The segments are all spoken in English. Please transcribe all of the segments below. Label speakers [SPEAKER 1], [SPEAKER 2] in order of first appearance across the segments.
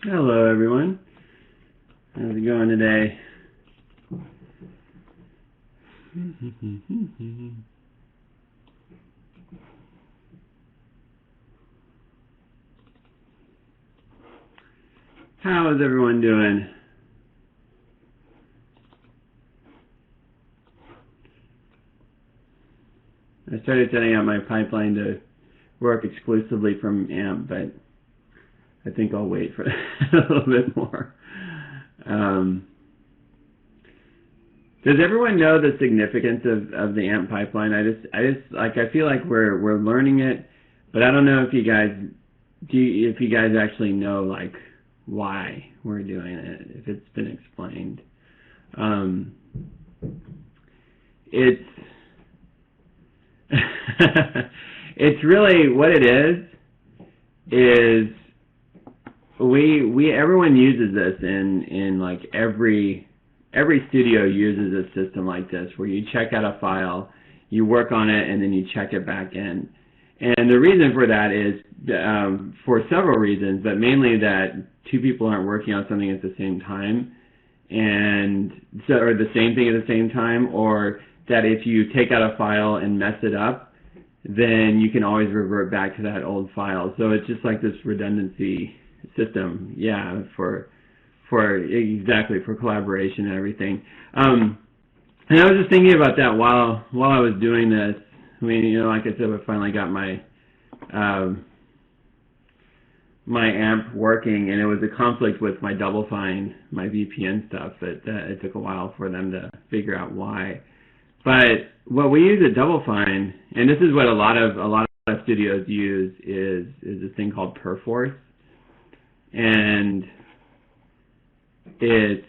[SPEAKER 1] Hello everyone. How's it going today? How is everyone doing? I started setting up my pipeline to work exclusively from AMP, but I think I'll wait for a little bit more. Does everyone know the significance of the AMP pipeline? I feel like we're learning it, but I don't know if you guys actually know like why we're doing it, if it's been explained. It's it's really what it is everyone uses this in like every studio uses a system like this where you check out a file, you work on it, and then you check it back in. And the reason for that is for several reasons, but mainly that two people aren't working on something at the same time, or the same thing at the same time, or that if you take out a file and mess it up, then you can always revert back to that old file. So it's just like this redundancy system, yeah, for collaboration and everything. And I was just thinking about that while I was doing this. I mean, like I said, I finally got my my AMP working, and it was a conflict with my Double Fine, my VPN stuff. It took a while for them to figure out why. But what we use at Double Fine, and this is what a lot of studios use, is this thing called Perforce, and it's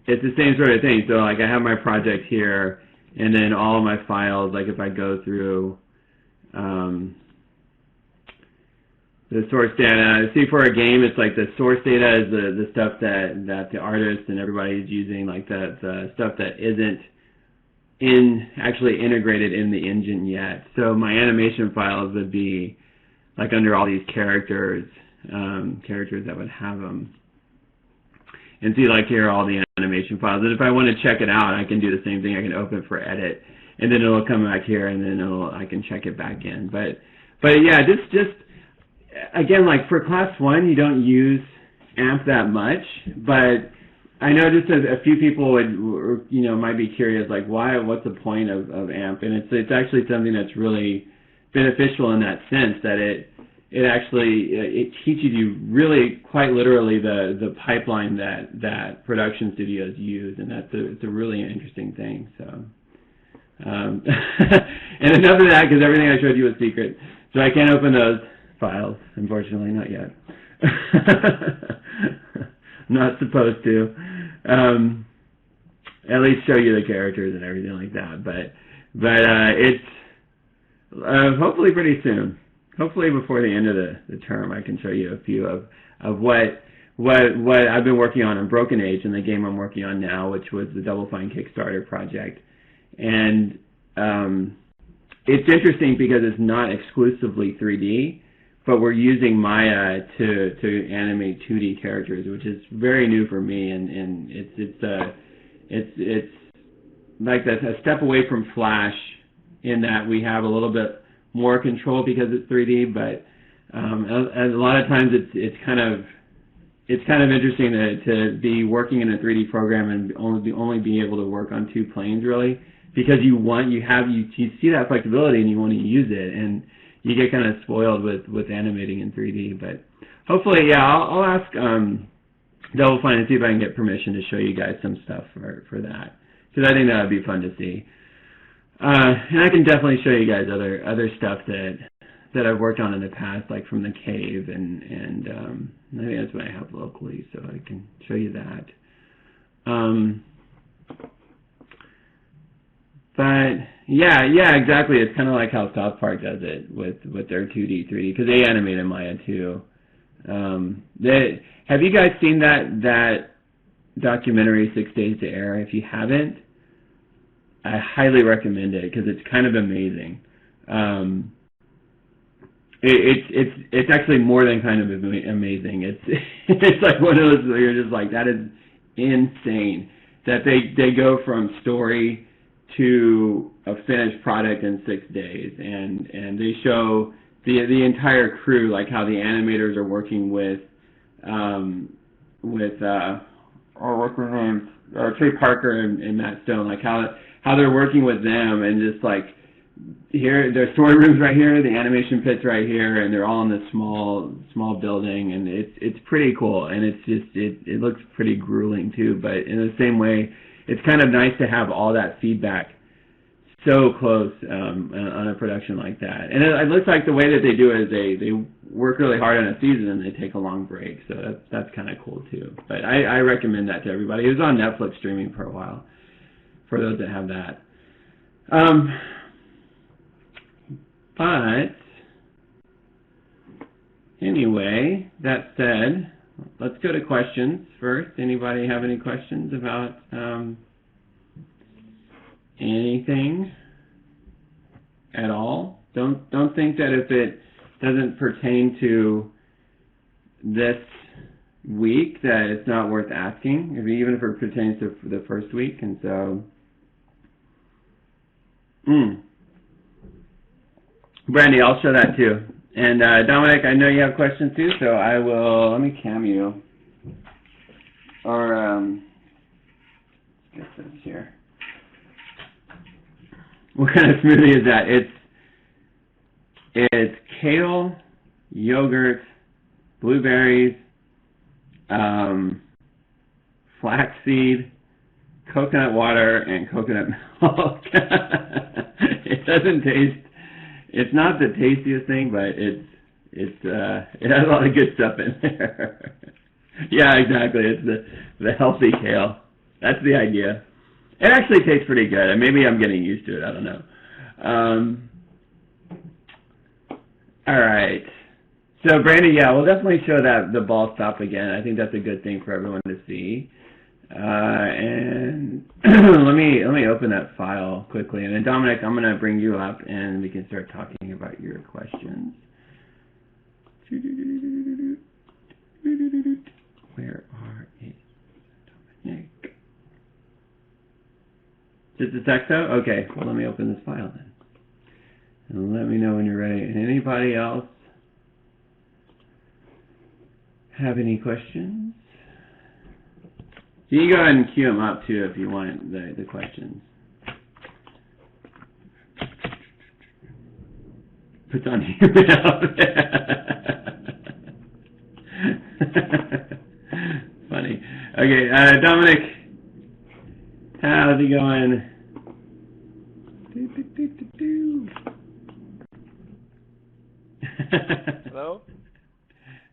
[SPEAKER 1] the same sort of thing. So like I have my project here, and then all of my files, like if I go through the source data, see for a game, it's like the source data is the stuff that the artist and everybody is using, like the stuff that isn't actually integrated in the engine yet. So my animation files would be like under all these characters that would have them. And see, like here are all the animation files. And if I want to check it out, I can do the same thing. I can open it for edit, and then it'll come back here, and then I can check it back in. But yeah, just again, like for class 1, you don't use AMP that much, but I know just a few people might be curious, like what's the point of AMP? And it's actually something that's really beneficial in that sense, that it actually teaches you really quite literally the pipeline that production studios use, and it's a really interesting thing. So and enough of that, because everything I showed you was secret, so I can't open those files, unfortunately, not yet. Not supposed to. At least show you the characters and everything like that, but it's hopefully pretty soon. Hopefully before the end of the term, I can show you a few of what I've been working on Broken Age, and the game I'm working on now, which was the Double Fine Kickstarter project. And it's interesting because it's not exclusively 3D, but we're using Maya to animate 2D characters, which is very new for me, and it's like a step away from Flash in that we have a little bit more control because it's 3D, but a lot of times it's kind of interesting to be working in a 3D program and only be able to work on 2 planes really, because you see that flexibility and you want to use it, and you get kind of spoiled with animating in 3D. But hopefully, yeah, I'll ask Double Fine and see if I can get permission to show you guys some stuff for that, because I think that would be fun to see. And I can definitely show you guys other stuff that I've worked on in the past, like from the cave, and I think that's what I have locally, so I can show you that. But yeah, exactly. It's kind of like how South Park does it with their 2D, 3D, because they animate in Maya too. Have you guys seen that documentary 6 Days to Air? If you haven't, I highly recommend it because it's kind of amazing. It's actually more than kind of amazing. It's it's like one of those where you're just like, that is insane that they go from story to a finished product in 6 days, and they show the entire crew, like how the animators are working with what's their names, Trey Parker and Matt Stone, like how they're working with them, and just like, here, their story room's right here, the animation pit's right here, and they're all in this small building, and it's pretty cool, and it's just it looks pretty grueling too. But in the same way, it's kind of nice to have all that feedback so close on a production like that. And it looks like the way that they do it is they work really hard on a season and they take a long break, so that's kind of cool too. But I recommend that to everybody. It was on Netflix streaming for a while for those that have that. But anyway, that said, let's go to questions first. Anybody have any questions about anything at all? Don't think that if it doesn't pertain to this week that it's not worth asking, even if it pertains to the first week. And so, Brandy, I'll show that too. And Dominic, I know you have questions too, so I will, let me cam you. Or, let's get this here. What kind of smoothie is that? It's kale, yogurt, blueberries, flaxseed, coconut water, and coconut milk. It doesn't taste, it's not the tastiest thing, but it has a lot of good stuff in there. Yeah, exactly. It's the healthy kale. That's the idea. It actually tastes pretty good, and maybe I'm getting used to it. I don't know. All right. So, Brandy, yeah, we'll definitely show that the ball stop again. I think that's a good thing for everyone to see. And let me open that file quickly, and then Dominic, I'm going to bring you up, and we can start talking about your questions. Where are you, Dominic? Just a sec, though? Okay, well, let me open this file then. And let me know when you're ready. And anybody else have any questions? You can go ahead and queue them up, too, if you want the questions. Puts on Funny. Okay, Dominic, how's it going?
[SPEAKER 2] Hello?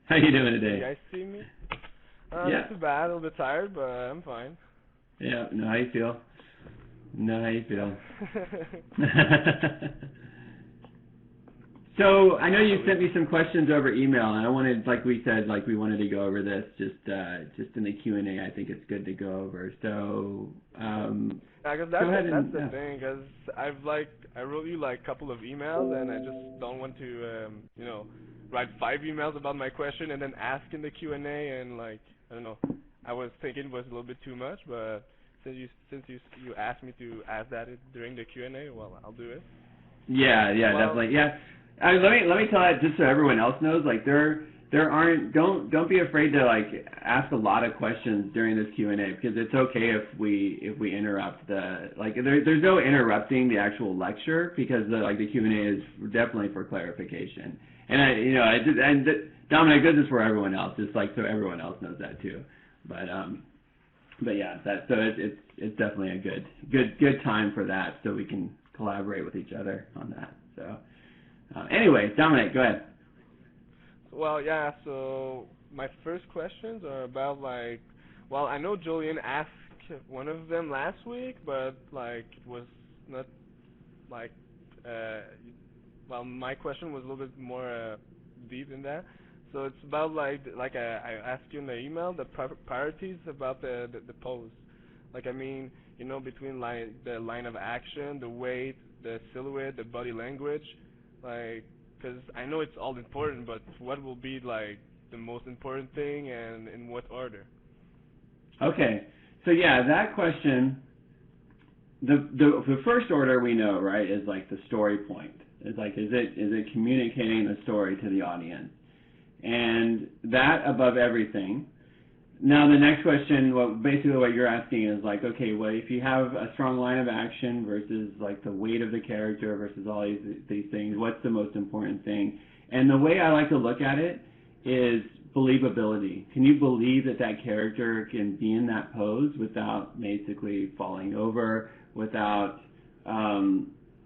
[SPEAKER 1] How you doing today?
[SPEAKER 2] You guys see me?
[SPEAKER 1] Yeah.
[SPEAKER 2] Not too bad, a little bit tired, but I'm fine.
[SPEAKER 1] Yeah, know how you feel. So, I know you sent me some questions over email, and I wanted, like we said, we wanted to go over this just in the Q&A. I think it's good to go over. So,
[SPEAKER 2] cause that's the thing, because I wrote you a couple of emails, and I just don't want to, write 5 emails about my question and then ask in the Q&A, and I don't know. I was thinking it was a little bit too much, but since you asked me to ask that during the Q&A, well, I'll do it.
[SPEAKER 1] Yeah, definitely. Yeah. Let me tell that just so everyone else knows. There aren't. Don't be afraid to ask a lot of questions during this Q&A, because it's okay if we interrupt there's no interrupting the actual lecture, because the Q&A is definitely for clarification. And Dominic, this is for everyone else, just so everyone else knows that too. But yeah, so it's definitely a good time for that, so we can collaborate with each other on that. So anyway, Dominic, go ahead.
[SPEAKER 2] Well, yeah, so my first questions are about I know Julian asked one of them last week, but it was not my question was a little bit more deep in that. So it's about I asked you in the email the priorities about the pose. Between the line of action, the weight, the silhouette, the body language, Because I know it's all important, but what will be like the most important thing and in what order?
[SPEAKER 1] Okay, so yeah, that question, the first order we know, right, is like the story point. It's like, is it communicating the story to the audience? And that above everything. Now the next question, basically what you're asking is like, okay, well, if you have a strong line of action versus like the weight of the character versus all these things, what's the most important thing? And the way I like to look at it is believability. Can you believe that that character can be in that pose without basically falling over, without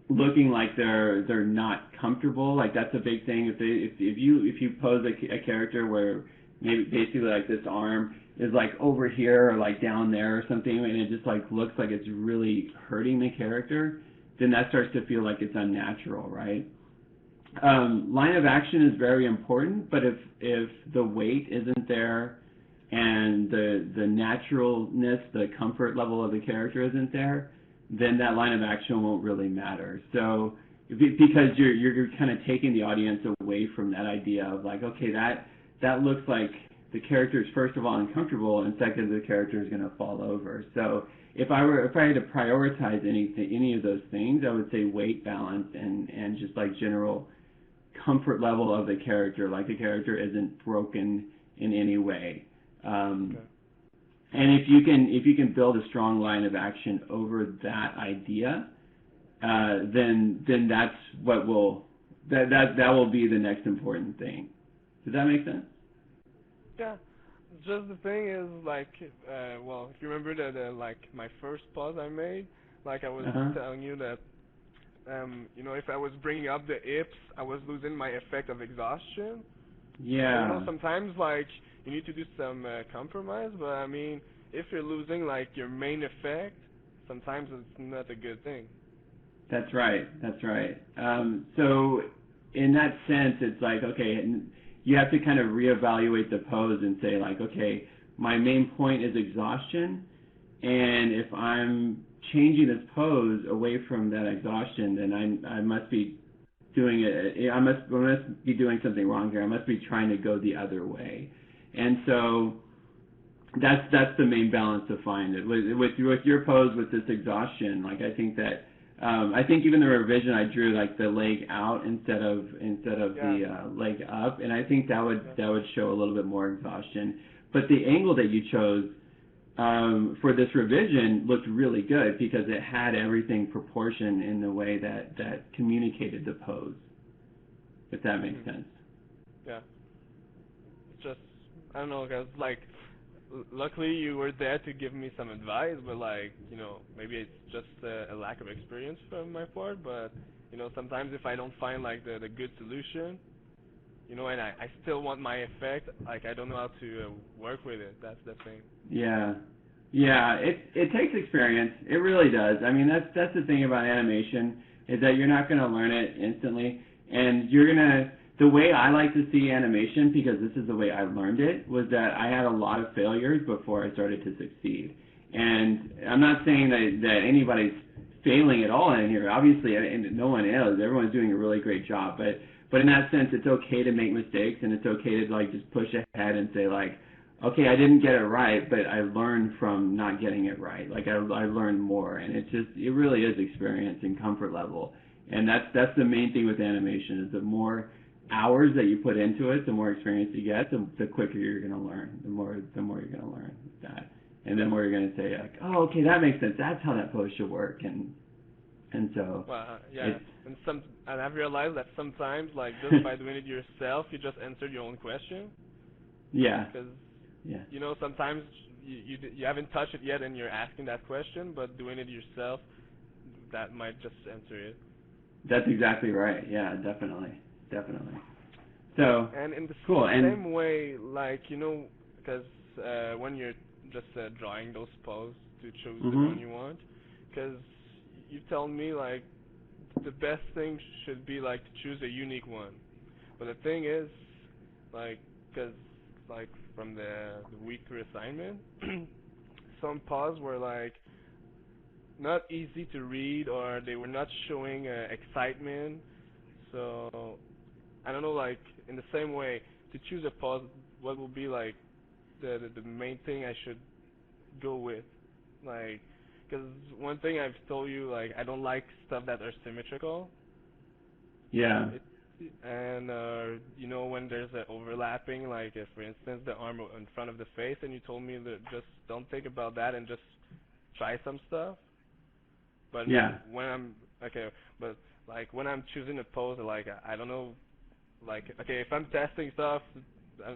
[SPEAKER 1] looking like they're not comfortable? Like that's a big thing. If you pose a character where maybe basically like this arm is like over here or like down there or something, and it just like looks like it's really hurting the character, then that starts to feel like it's unnatural, right? Line of action is very important, but if the weight isn't there and the naturalness, the comfort level of the character isn't there, then that line of action won't really matter. So because you're kind of taking the audience away from that idea of like, okay, that looks like the character is first of all uncomfortable, and second, the character is going to fall over. So if I had to prioritize any of those things, I would say weight, balance, and just like general comfort level of the character, like the character isn't broken in any way. Okay. And if you can build a strong line of action over that idea, then that's what that will be the next important thing. Does that make sense?
[SPEAKER 2] Yeah. Just the thing is like, well, if you remember that like my first pause I made, like I was telling you that, if I was bringing up the ips, I was losing my effect of exhaustion.
[SPEAKER 1] Yeah.
[SPEAKER 2] Sometimes like you need to do some compromise, but I mean, if you're losing like your main effect, sometimes it's not a good thing.
[SPEAKER 1] That's right. So in that sense, it's like, okay, you have to kind of reevaluate the pose and say like, okay, my main point is exhaustion, and if I'm changing this pose away from that exhaustion, then I must be doing it. I must be doing something wrong here. I must be trying to go the other way, and so that's the main balance to find. With your pose with this exhaustion, like I think that. I think even the revision I drew like the leg out instead of the leg up, and I think that would show a little bit more exhaustion. But the angle that you chose for this revision looked really good because it had everything proportioned in the way that communicated the pose. If that makes sense.
[SPEAKER 2] Yeah. It's just I don't know, guys. Like, luckily you were there to give me some advice, but like, maybe it's just a lack of experience from my part, but sometimes if I don't find like the good solution, and I still want my effect, like I don't know how to work with it. That's the thing.
[SPEAKER 1] Yeah. It takes experience. It really does. I mean, that's the thing about animation, is that you're not going to learn it instantly, and the way I like to see animation, because this is the way I learned it, was that I had a lot of failures before I started to succeed. And I'm not saying that anybody's failing at all in here. Obviously, and no one is. Everyone's doing a really great job. But in that sense, it's okay to make mistakes, and it's okay to like just push ahead and say like, okay, I didn't get it right, but I learned from not getting it right. Like I learned more, and it really is experience and comfort level. And that's the main thing with animation, is the more hours that you put into it, the more experience you get, the quicker you're going to learn. The more you're going to learn that, and the more you're going to say like, oh, okay, that makes sense. That's how that pose should work, and so.
[SPEAKER 2] Well, yeah, and I've realized that sometimes, like just by doing it yourself, you just answered your own question.
[SPEAKER 1] Yeah.
[SPEAKER 2] Because sometimes you haven't touched it yet, and you're asking that question, but doing it yourself, that might just answer it.
[SPEAKER 1] That's exactly right. Yeah, definitely. So,
[SPEAKER 2] and in the
[SPEAKER 1] cool.
[SPEAKER 2] same way, like, because when you're just drawing those poses to choose the one you want, because you tell me, like, the best thing should be, like, to choose a unique one. But the thing is, like, because, like, from the weekly assignment, some poses were, like, not easy to read, or they were not showing excitement. So I don't know, like in the same way to choose a pose, what will be like the main thing I should go with, like, because one thing I've told you, like, I don't like stuff that are symmetrical.
[SPEAKER 1] Yeah.
[SPEAKER 2] And you know, when there's an overlapping, like if, for instance, the arm in front of the face, and you told me that just don't think about that and just try some stuff. But
[SPEAKER 1] Yeah.
[SPEAKER 2] when I'm okay, but like when I'm choosing a pose, like I don't know, like okay, if I'm testing stuff,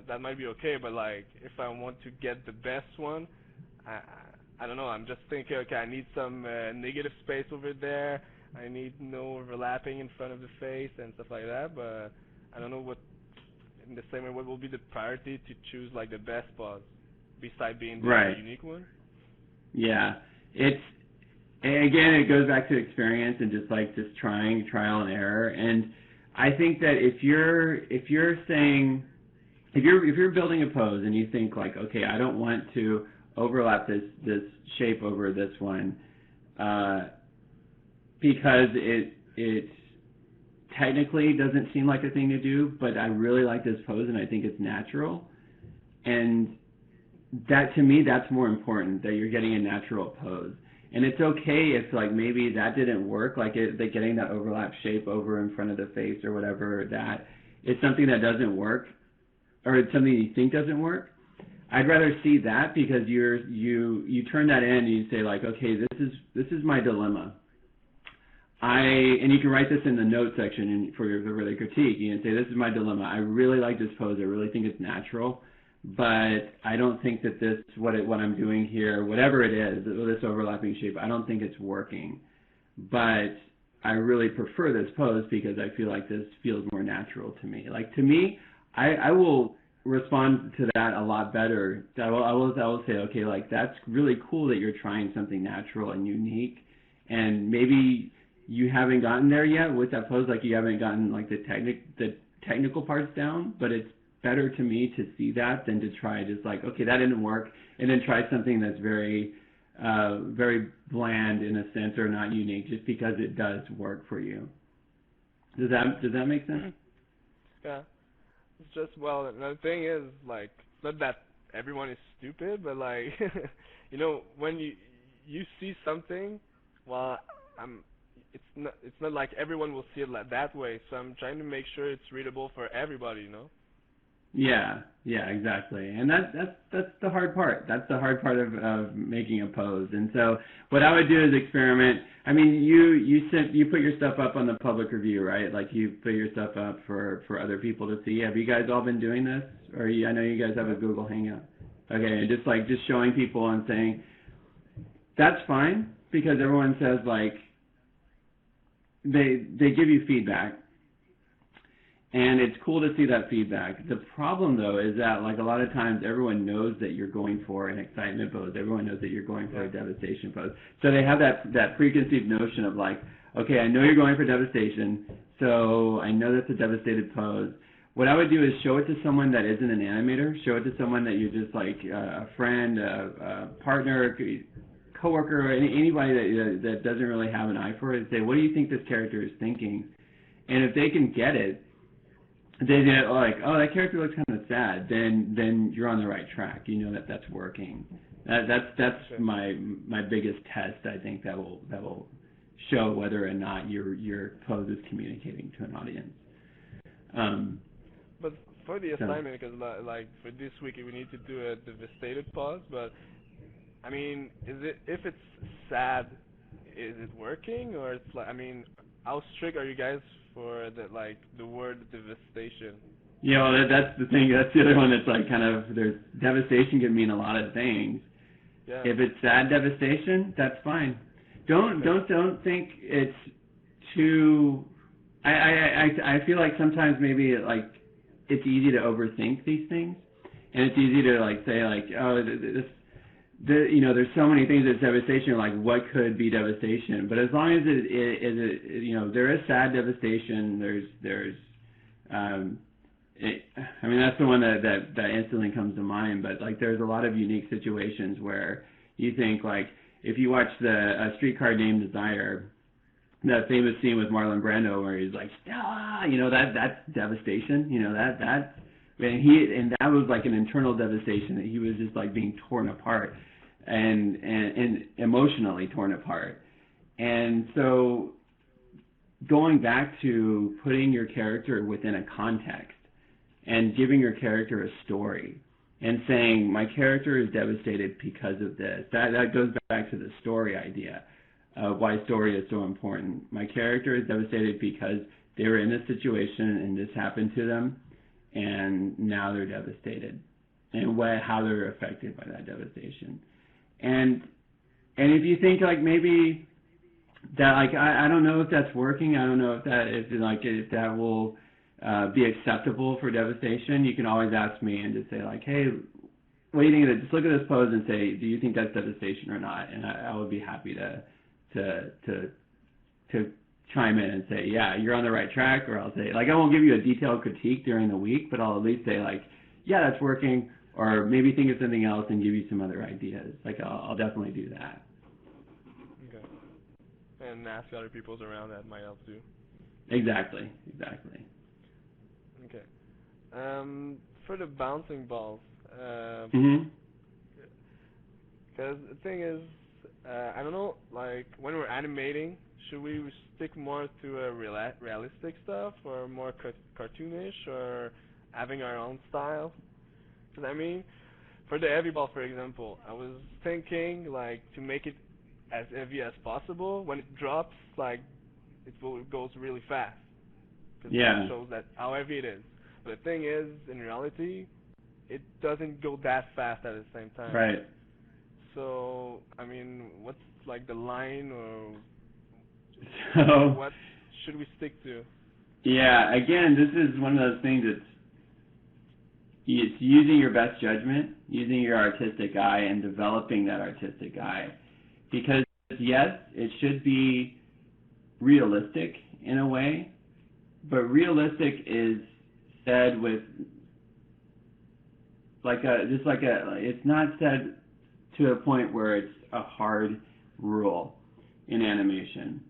[SPEAKER 2] that might be okay. But like if I want to get the best one, I I don't know. I'm just thinking, okay, I need some negative space over there. I need no overlapping in front of the face and stuff like that. But I don't know what, in the same way, what will be the priority to choose like the best pose, beside being the
[SPEAKER 1] Right.
[SPEAKER 2] unique one.
[SPEAKER 1] Yeah. It's again, it goes back to experience and just trying trial and error. And I think that if you're saying if you're building a pose and you think like, okay, I don't want to overlap this shape over this one because it technically doesn't seem like a thing to do, but I really like this pose and I think it's natural. And that, to me, that's more important, that you're getting a natural pose. And it's okay if like maybe that didn't work, like getting that overlap shape over in front of the face or whatever, that it's something that doesn't work, or it's something you think doesn't work. I'd rather see that, because you turn that in and you say like, okay, this is my dilemma. And you can write this in the note section for the critique. You can say, this is my dilemma. I really like this pose. I really think it's natural, but I don't think that what I'm doing here, whatever it is, this overlapping shape, I don't think it's working. But I really prefer this pose because I feel like this feels more natural to me. Like, to me, I will respond to that a lot better. I will say, okay, like, that's really cool that you're trying something natural and unique, and maybe you haven't gotten there yet with that pose, like you haven't gotten like the technical parts down, but it's better to me to see that than to try just like, okay, that didn't work, and then try something that's very very bland in a sense, or not unique, just because it does work for you. Does that make sense?
[SPEAKER 2] Yeah. It's just, well, another thing is, like, not that everyone is stupid, but like, you know, when you see something, well, it's not like everyone will see it like that way. So I'm trying to make sure it's readable for everybody, you know.
[SPEAKER 1] Yeah, exactly. And that's the hard part. That's the hard part of making a pose. And so what I would do is experiment. I mean, you put your stuff up on the public review, right? Like, you put your stuff up for other people to see. Have you guys all been doing this? Or I know you guys have a Google Hangout. Okay, and just showing people and saying, that's fine, because everyone says, like, they give you feedback. And it's cool to see that feedback. The problem, though, is that, like, a lot of times everyone knows that you're going for an excitement pose. Everyone knows that you're going for a devastation pose. So they have that preconceived notion of, like, okay, I know you're going for devastation, so I know that's a devastated pose. What I would do is show it to someone that isn't an animator. Show it to someone that you're just, like, a friend, a partner, coworker, anybody that doesn't really have an eye for it, and say, what do you think this character is thinking? And if they can get it, they get like, oh, that character looks kind of sad, then you're on the right track. You know that's working. That's my biggest test. I think that will show whether or not your pose is communicating to an audience.
[SPEAKER 2] But for the assignment, because like for this week we need to do a devastated pause. But I mean, if it's sad, is it working, or it's like, I mean, how strict are you guys for the word devastation?
[SPEAKER 1] Yeah, well, that's the thing. That's the other one that's like kind of, there's devastation can mean a lot of things.
[SPEAKER 2] Yeah.
[SPEAKER 1] If it's sad devastation, that's fine. Don't think it's too. I feel like sometimes maybe it's easy to overthink these things, and it's easy to like say like, oh, there's so many things that's devastation. Like, what could be devastation? But as long as there is sad devastation. I mean, that's the one that instantly comes to mind. But like, there's a lot of unique situations where you think, like, if you watch a Streetcar Named Desire, that famous scene with Marlon Brando where he's like, ah, you know, that's devastation, you know, and that was like an internal devastation, that he was just like being torn apart and emotionally torn apart. And so going back to putting your character within a context and giving your character a story and saying, my character is devastated because of this. That goes back to the story idea of why story is so important. My character is devastated because they were in this situation and this happened to them, and now they're devastated, and how they're affected by that devastation. And if you think like maybe that, like I don't know if that's working. I don't know if that will be acceptable for devastation. You can always ask me and just say like, hey, what do you think of it? Just look at this pose and say, do you think that's devastation or not? And I would be happy to chime in and say, yeah, you're on the right track. Or I'll say, like, I won't give you a detailed critique during the week, but I'll at least say like, yeah, that's working, or maybe think of something else and give you some other ideas. Like I'll definitely do that.
[SPEAKER 2] Okay. And ask other people's around, that might help too.
[SPEAKER 1] Exactly.
[SPEAKER 2] Okay. For the bouncing balls,
[SPEAKER 1] Mhm.
[SPEAKER 2] because the thing is, I don't know, like when we're animating, should we stick more to a realistic stuff or more cartoonish, or having our own style? Because I mean, for the heavy ball, for example, I was thinking like to make it as heavy as possible. When it drops, like it goes really fast. Because that shows that how heavy it is. But the thing is, in reality, it doesn't go that fast at the same time.
[SPEAKER 1] Right.
[SPEAKER 2] So, I mean, what's like the line, or
[SPEAKER 1] so
[SPEAKER 2] what should we stick to?
[SPEAKER 1] Yeah, again, this is one of those things it's using your best judgment, using your artistic eye, and developing that artistic eye. Because, yes, it should be realistic in a way, but realistic is said with it's not said to a point where it's a hard rule in animation.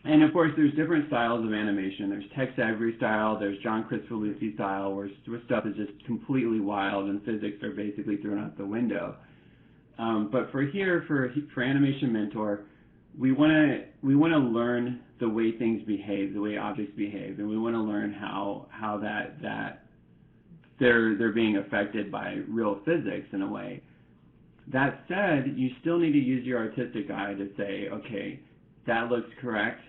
[SPEAKER 1] And of course, there's different styles of animation. There's Tex Avery style, there's John Kricfalusi style, where stuff is just completely wild and physics are basically thrown out the window. But for Animation Mentor, we want to learn the way things behave, the way objects behave, and we want to learn how that they're being affected by real physics in a way. That said, you still need to use your artistic eye to say, okay, that looks correct.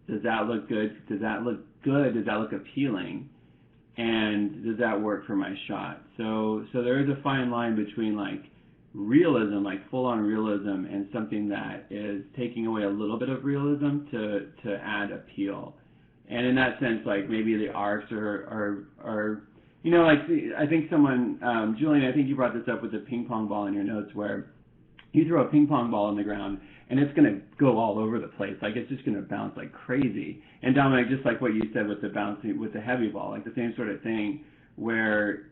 [SPEAKER 1] Does that look good? Does that look good? Does that look appealing? And does that work for my shot? So there is a fine line between like realism, like full-on realism, and something that is taking away a little bit of realism to add appeal. And in that sense, like maybe the arcs are you know, like I think someone, Julian, I think you brought this up with the ping pong ball in your notes, where you throw a ping pong ball on the ground and it's going to go all over the place. Like it's just going to bounce like crazy. And Dominic, just like what you said with the bouncing, with the heavy ball, like the same sort of thing where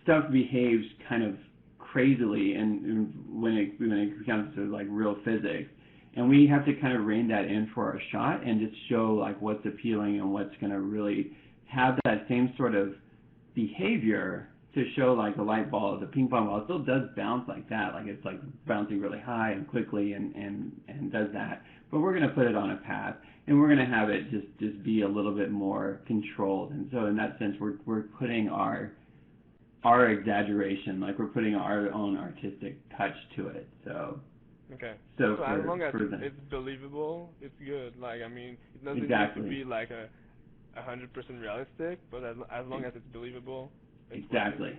[SPEAKER 1] stuff behaves kind of crazily and when it comes to like real physics. And we have to kind of rein that in for our shot and just show like what's appealing and what's going to really have that same sort of behavior to show like the light ball, the ping pong ball, it still does bounce like that, like it's like bouncing really high and quickly and does that. But we're going to put it on a path and we're going to have it just be a little bit more controlled. And so in that sense, we're putting our exaggeration, like we're putting our own artistic touch to it. So
[SPEAKER 2] okay. So as long as it's believable, it's good. Like I mean, it doesn't need to be like 100% realistic, but as long as it's believable.
[SPEAKER 1] Exactly.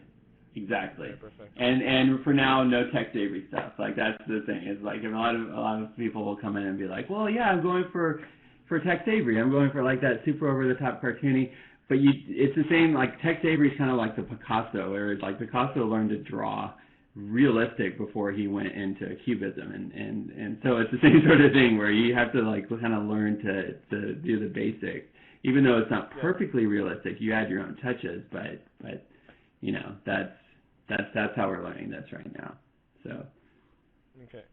[SPEAKER 2] Okay, perfect.
[SPEAKER 1] And for now, no Tex Avery stuff. Like that's the thing. It's like a lot of people will come in and be like, well, yeah, I'm going for Tex Avery. I'm going for like that super over the top cartoony. But it's the same. Like Tex Avery's kind of like the Picasso, where it's like Picasso learned to draw realistic before he went into Cubism, and so it's the same sort of thing where you have to like kind of learn to do the basics. Even though it's not perfectly realistic, you add your own touches, but you know, that's how we're learning this right now. So
[SPEAKER 2] okay.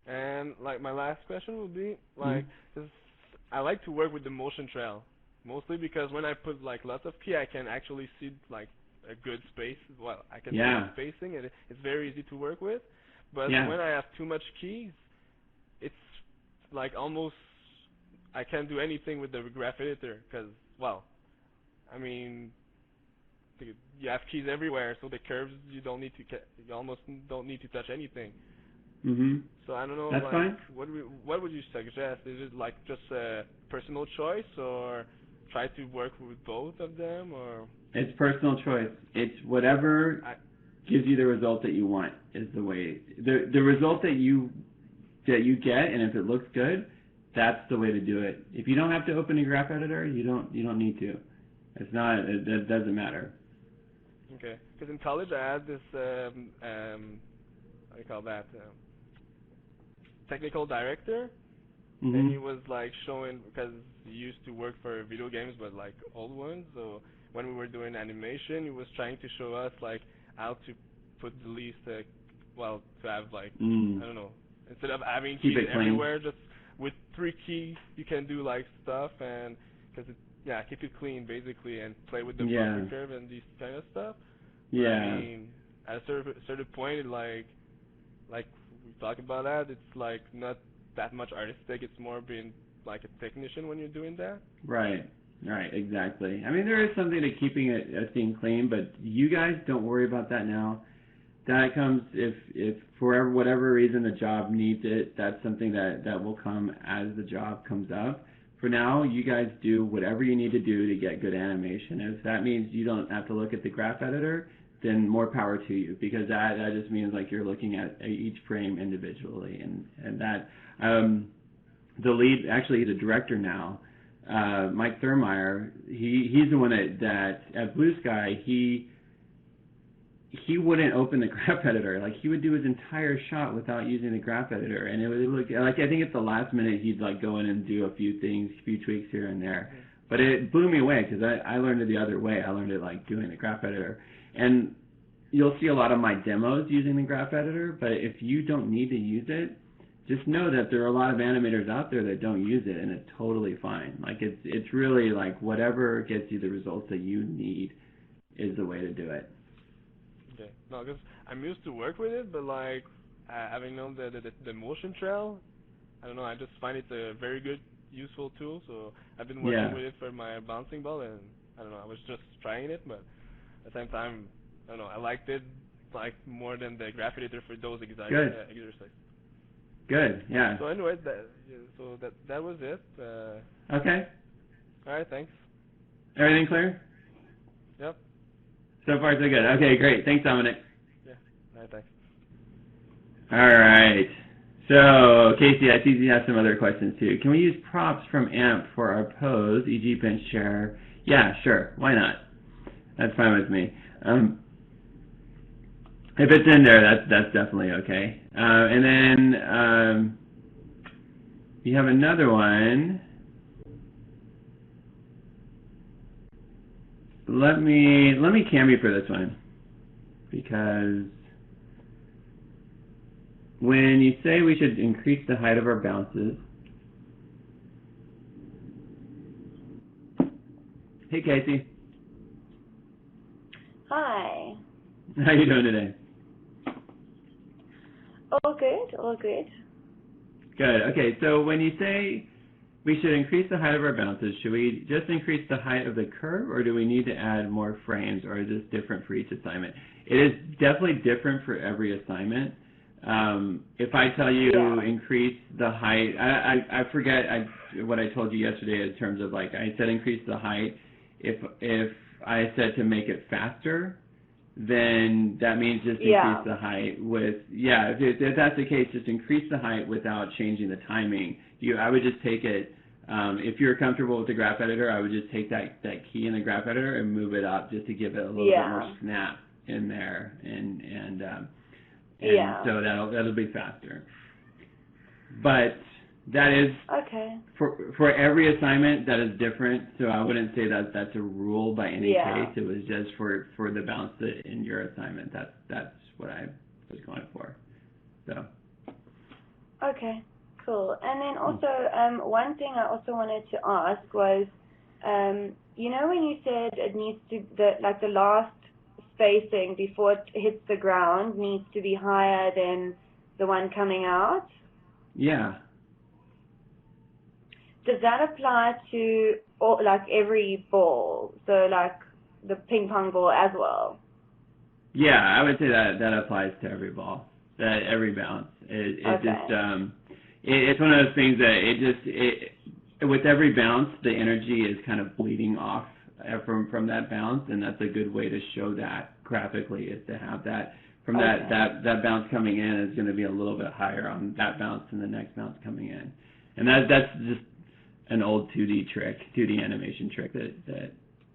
[SPEAKER 2] And like my last question would be like, 'cause I like to work with the motion trail, mostly because when I put like lots of key, I can actually see like a good space. Well, I can see the spacing, and it's very easy to work with. But when I have too much keys, it's like almost I can't do anything with the graph editor because, well, I mean, you have keys everywhere, so the curves you almost don't need to touch anything. So I don't know.
[SPEAKER 1] That's
[SPEAKER 2] like,
[SPEAKER 1] fine.
[SPEAKER 2] What would you suggest? Is it like just a personal choice, or try to work with both of them, or?
[SPEAKER 1] It's personal choice. It's whatever gives you the result that you want is the way. The result that you get, and if it looks good, that's the way to do it. If you don't have to open a graph editor, you don't need to. It's not. It doesn't matter.
[SPEAKER 2] Okay. Because in college I had this what do you call that? Technical director, and he was like showing, because he used to work for video games, but like old ones. So when we were doing animation, he was trying to show us like how to put the least, to have like I don't know, instead of having keys everywhere, just with 3 keys you can do like stuff, and because keep it clean basically, and play with the bumper curve and these kind of stuff. But I mean, at a certain point, like we talk about that, it's like not that much artistic. It's more being like a technician when you're doing that. Right,
[SPEAKER 1] exactly. I mean, there is something to keeping it thing clean, but you guys don't worry about that now. That comes if for whatever reason the job needs it. That's something that will come as the job comes up. For now, you guys do whatever you need to do to get good animation. If that means you don't have to look at the graph editor, then more power to you, because that just means like you're looking at each frame individually, and that the lead, actually the director now, Mike Thurmeyer, he's the one that at Blue Sky he wouldn't open the graph editor. Like, he would do his entire shot without using the graph editor, and it would look like, I think at the last minute he'd like go in and do a few things, a few tweaks here and there. But it blew me away because I learned it the other way. I learned it like doing the graph editor. And you'll see a lot of my demos using the graph editor, but if you don't need to use it, just know that there are a lot of animators out there that don't use it, and it's totally fine. Like, it's really like whatever gets you the results that you need is the way to do it.
[SPEAKER 2] Okay. No, because I'm used to work with it, but like having known the motion trail, I don't know, I just find it a very good, useful tool. So I've been working with it for my bouncing ball, and I don't know, I was just trying it, but at the same time, I don't know, I liked it like more than the graph editor for those exercises.
[SPEAKER 1] Good, yeah.
[SPEAKER 2] So anyway, that was it.
[SPEAKER 1] Okay.
[SPEAKER 2] All right, thanks.
[SPEAKER 1] Everything clear?
[SPEAKER 2] Yep.
[SPEAKER 1] So far, so good. Okay, great. Thanks, Dominic.
[SPEAKER 2] Yeah. All right, thanks.
[SPEAKER 1] All right. So, Casey, I see you have some other questions, too. Can we use props from AMP for our pose, e.g. bench chair? Yeah, sure. Why not? That's fine with me. If it's in there, that's definitely okay. And then you have another one. Let me cam you for this one, because when you say we should increase the height of our bounces. Hey, Casey.
[SPEAKER 3] Hi.
[SPEAKER 1] How you doing today?
[SPEAKER 3] All good.
[SPEAKER 1] Good. Okay, so when you say we should increase the height of our bounces, should we just increase the height of the curve, or do we need to add more frames, or is this different for each assignment? It is definitely different for every assignment. If I tell you increase the height, I forget what I told you yesterday in terms of, like, I said increase the height. If I said to make it faster, then that means just increase the height with, if that's the case, just increase the height without changing the timing. I would just take it, if you're comfortable with the graph editor, I would just take that key in the graph editor and move it up just to give it a little bit more snap in there, and so that'll be faster. But that is for every assignment that is different. So I wouldn't say that that's a rule by any case. It was just for the bounce in your assignment. That's what I was going for. So.
[SPEAKER 3] Okay. Cool. And then also, one thing I also wanted to ask was, you know, when you said it needs to, the last spacing before it hits the ground needs to be higher than the one coming out?
[SPEAKER 1] Yeah.
[SPEAKER 3] Does that apply to like every ball? So like the ping pong ball as well?
[SPEAKER 1] Yeah, I would say that applies to every ball, that every bounce. It
[SPEAKER 3] Okay.
[SPEAKER 1] just it's one of those things that with every bounce the energy is kind of bleeding off from that bounce, and that's a good way to show that graphically, is to have that from that bounce coming in is going to be a little bit higher on that bounce than the next bounce coming in, and that's just an old 2D animation trick that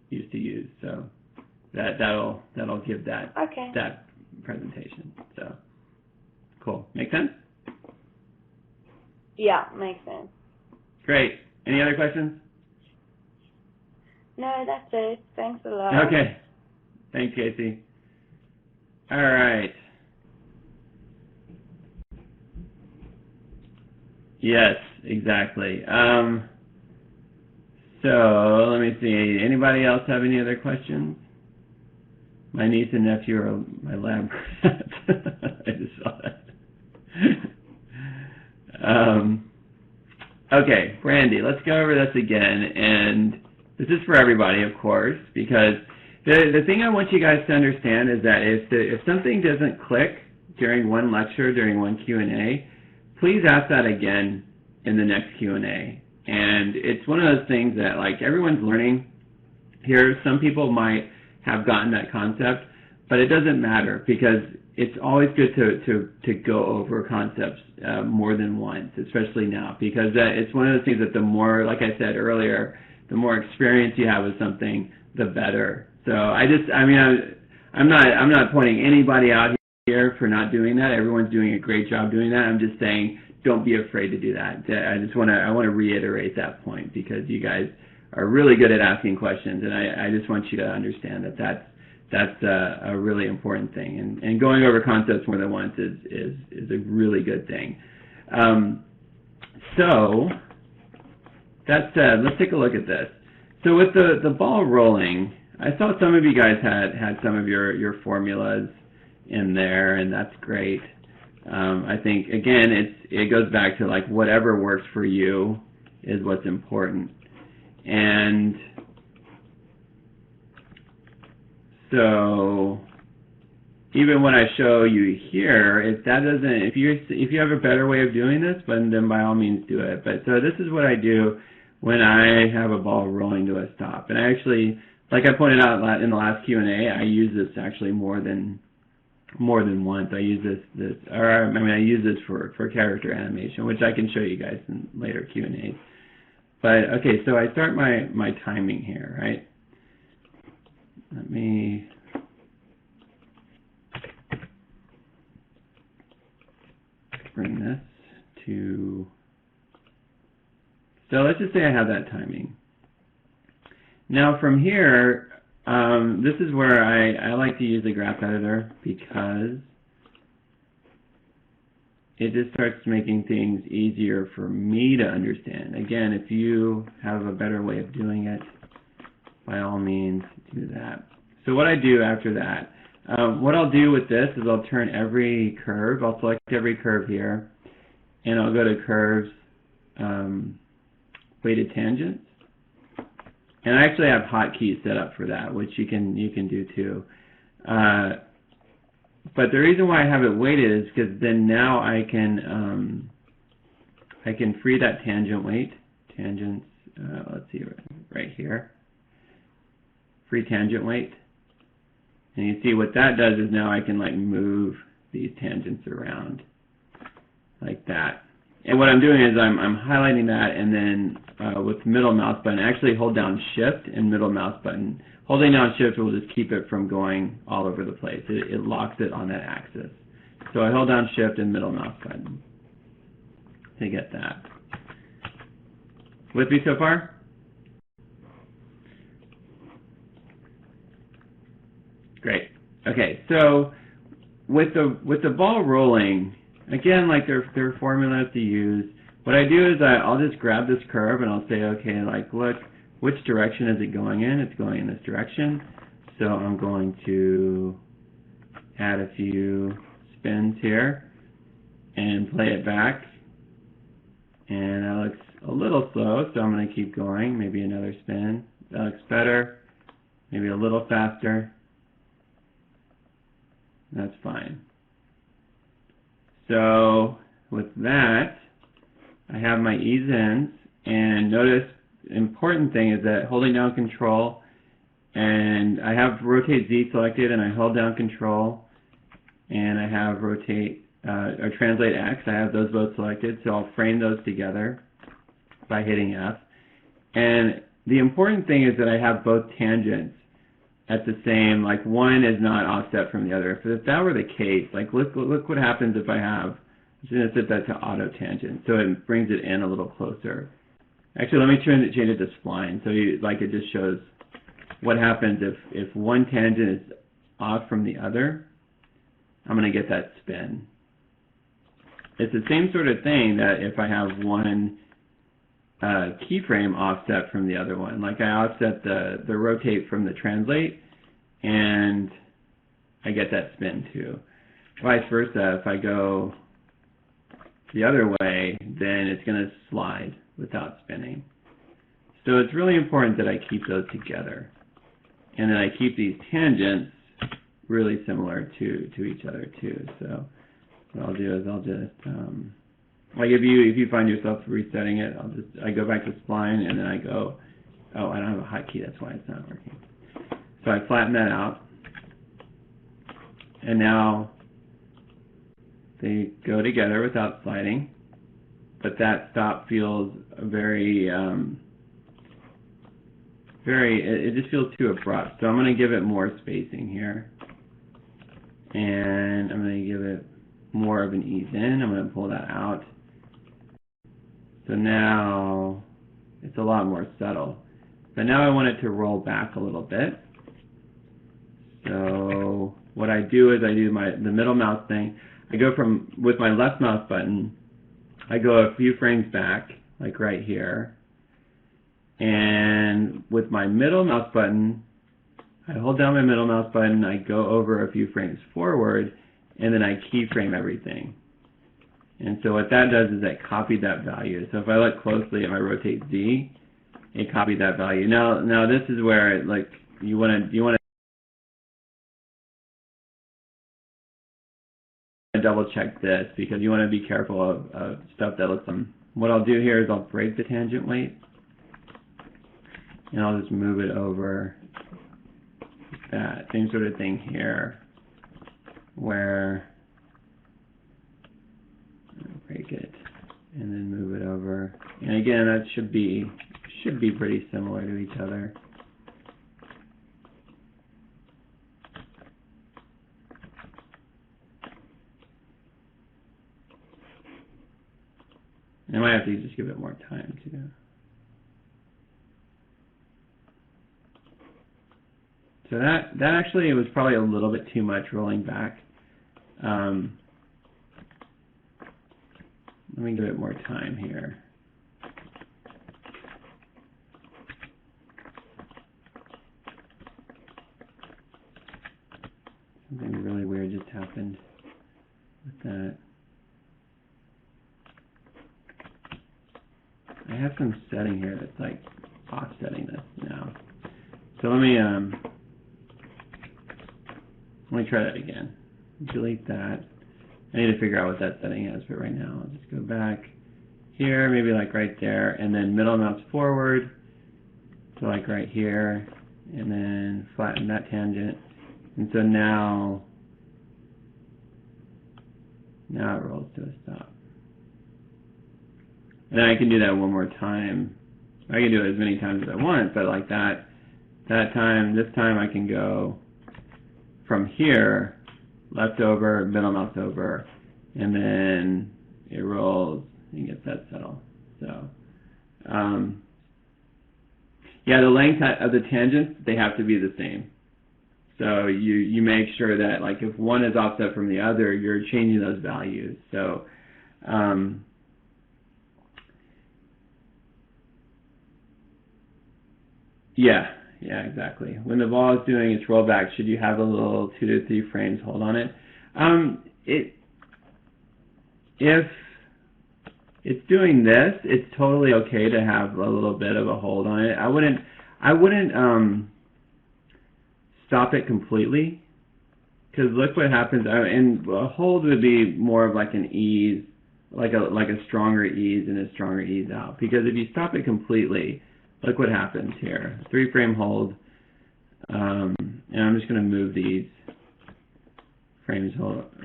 [SPEAKER 1] used to use. So that'll give that presentation. So cool. Make sense?
[SPEAKER 3] Yeah, makes sense.
[SPEAKER 1] Great. Any other questions?
[SPEAKER 3] No, that's it. Thanks a lot.
[SPEAKER 1] Okay. Thanks, Casey. All right. Yes, exactly. So let me see. Anybody else have any other questions? My niece and nephew are my lab rats. I just saw that. Okay, Brandy, let's go over this again, and this is for everybody, of course, because the thing I want you guys to understand is that if something doesn't click during one lecture, during one Q&A, please ask that again in the next Q&A. And it's one of those things that, like, everyone's learning here. Some people might have gotten that concept, but it doesn't matter, because it's always good to go over concepts more than once, especially now, because it's one of those things that the more, like I said earlier, the more experience you have with something, the better. So I'm not pointing anybody out here for not doing that. Everyone's doing a great job doing that. I'm just saying, don't be afraid to do that. I want to reiterate that point, because you guys are really good at asking questions, and I just want you to understand that that's a really important thing. And going over concepts more than once is a really good thing. So that said, let's take a look at this. So with the ball rolling, I saw some of you guys had some of your formulas in there, and that's great. I think, again, it goes back to, like, whatever works for you is what's important. And so even when I show you here, if you have a better way of doing this, then by all means do it. But so this is what I do when I have a ball rolling to a stop. And I actually, like I pointed out in the last Q&A, I use this actually more than once. I use I use this for character animation, which I can show you guys in later Q&As. But okay, so I start my timing here, right? Let me bring this to, so let's just say I have that timing. Now from here, this is where I like to use the graph editor, because it just starts making things easier for me to understand. Again, if you have a better way of doing it, by all means do that. So what I do after that, what I'll do with this is I'll turn every curve. I'll select every curve here, and I'll go to curves, weighted tangents. And I actually have hotkeys set up for that, which you can do too. But the reason why I have it weighted is because then now I can free that tangent weight. Tangents, let's see, right here. Free tangent weight. And you see what that does is now I can, like, move these tangents around like that. And what I'm doing is I'm highlighting that, and then with middle mouse button, actually hold down Shift and middle mouse button. Holding down Shift will just keep it from going all over the place. It locks it on that axis. So I hold down Shift and middle mouse button to get that. With me so far? Great. Okay, so with the ball rolling, again, like there are formulas to use, What I do is I'll just grab this curve and I'll say, okay, like, look, which direction is it going in? It's going in this direction. So I'm going to add a few spins here and play it back. And that looks a little slow, so I'm going to keep going. Maybe another spin. That looks better. Maybe a little faster. That's fine. So with that, I have my ease ins, and notice the important thing is that holding down Control, and I have Rotate Z selected, and I hold down Control, and I have Rotate or Translate X. I have those both selected, so I'll frame those together by hitting F. And the important thing is that I have both tangents at the same, like one is not offset from the other. If that were the case, like look what happens if I have, I'm just going to set that to auto tangent, so it brings it in a little closer. Actually, let me change it to spline, so it just shows what happens if one tangent is off from the other. I'm going to get that spin. It's the same sort of thing that if I have one keyframe offset from the other one. Like I offset the rotate from the translate, and I get that spin too. Vice versa, if I go the other way, then it's going to slide without spinning. So it's really important that I keep those together, and that I keep these tangents really similar to each other too. So what I'll do is I'll just like if you find yourself resetting it, I go back to spline, and then I go, oh, I don't have a hotkey, that's why it's not working. So I flatten that out, and now they go together without sliding, but that stop feels very, it just feels too abrupt. So I'm going to give it more spacing here, and I'm going to give it more of an ease in. I'm going to pull that out. So now it's a lot more subtle. But now I want it to roll back a little bit. So what I do is I do the middle mouse thing. I go with my left mouse button, I go a few frames back, like right here. And with my middle mouse button, I hold down my middle mouse button, I go over a few frames forward, and then I keyframe everything. And so what that does is it copied that value. So if I look closely and I rotate Z, it copied that value. Now this is where you want to double check this, because you want to be careful of stuff that looks. What I'll do here is I'll break the tangent weight, and I'll just move it over that same sort of thing here, where break it and then move it over. And again, that should be pretty similar to each other. I might have to just give it more time too. So that actually was probably a little bit too much rolling back. Let me give it more time here. Something really weird just happened with that. I have some setting here that's like offsetting this now. So let me try that again. Delete that. I need to figure out what that setting is, but right now I'll just go back here, maybe like right there, and then middle mouse forward to like right here, and then flatten that tangent. And so now it rolls to a stop. And then I can do that one more time. I can do it as many times as I want, but like this time I can go from here, left over, middle mouse over, and then it rolls and gets that settle. So, yeah, the length of the tangents, they have to be the same. So you make sure that, like, if one is offset from the other, you're changing those values. So Yeah, yeah, exactly. When the ball is doing its rollback, should you have a little 2 to 3 frames hold on it? If it's doing this, it's totally okay to have a little bit of a hold on it. I wouldn't stop it completely, because look what happens. And a hold would be more of like an ease, like a stronger ease and a stronger ease out. Because if you stop it completely, look what happens here. 3 frame hold, and I'm just going to move these frames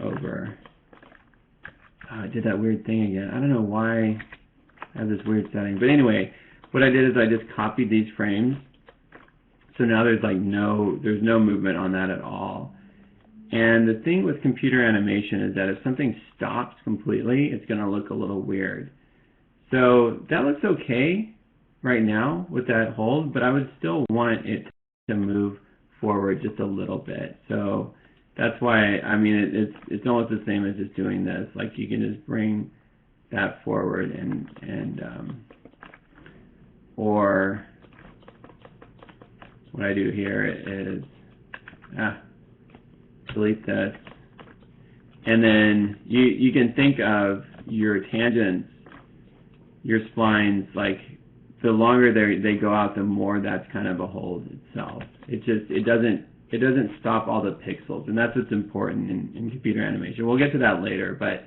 [SPEAKER 1] over. I did that weird thing again. I don't know why I have this weird setting. But anyway, what I did is I just copied these frames. So now there's no movement on that at all. And the thing with computer animation is that if something stops completely, it's going to look a little weird. So that looks okay right now with that hold, but I would still want it to move forward just a little bit. So that's why, I mean, it's almost the same as just doing this. Like, you can just bring that forward or what I do here is delete this, and then you can think of your tangents, your splines, like the longer they go out, the more that's kind of a hold itself. It doesn't stop all the pixels, and that's what's important in computer animation. We'll get to that later, but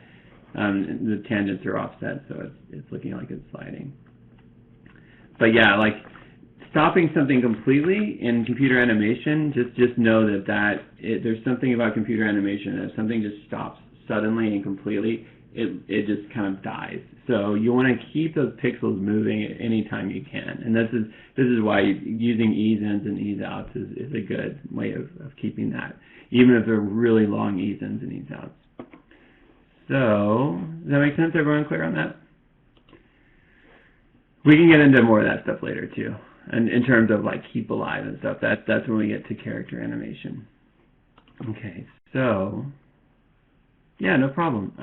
[SPEAKER 1] the tangents are offset, so it's looking like it's sliding. But yeah, like stopping something completely in computer animation, just know that there's something about computer animation that if something just stops suddenly and completely, it just kind of dies. So you want to keep those pixels moving any time you can, and this is why using ease ins and ease outs is a good way of keeping that, even if they're really long ease ins and ease outs. So does that make sense? Everyone clear on that? We can get into more of that stuff later too, and in terms of like keep alive and stuff. That's when we get to character animation. Okay, so yeah, no problem.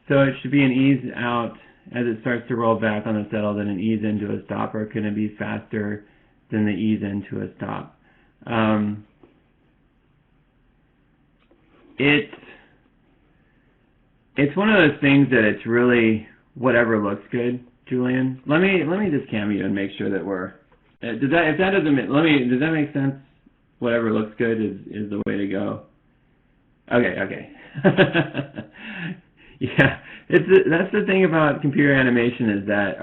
[SPEAKER 1] So it should be an ease out as it starts to roll back on the settle, then an ease into a stop, or can it be faster than the ease into a stop? It's one of those things that it's really whatever looks good, Julian. Let me just cam you and make sure that we're does that make sense? Whatever looks good is the way to go. Okay. Yeah, that's the thing about computer animation that's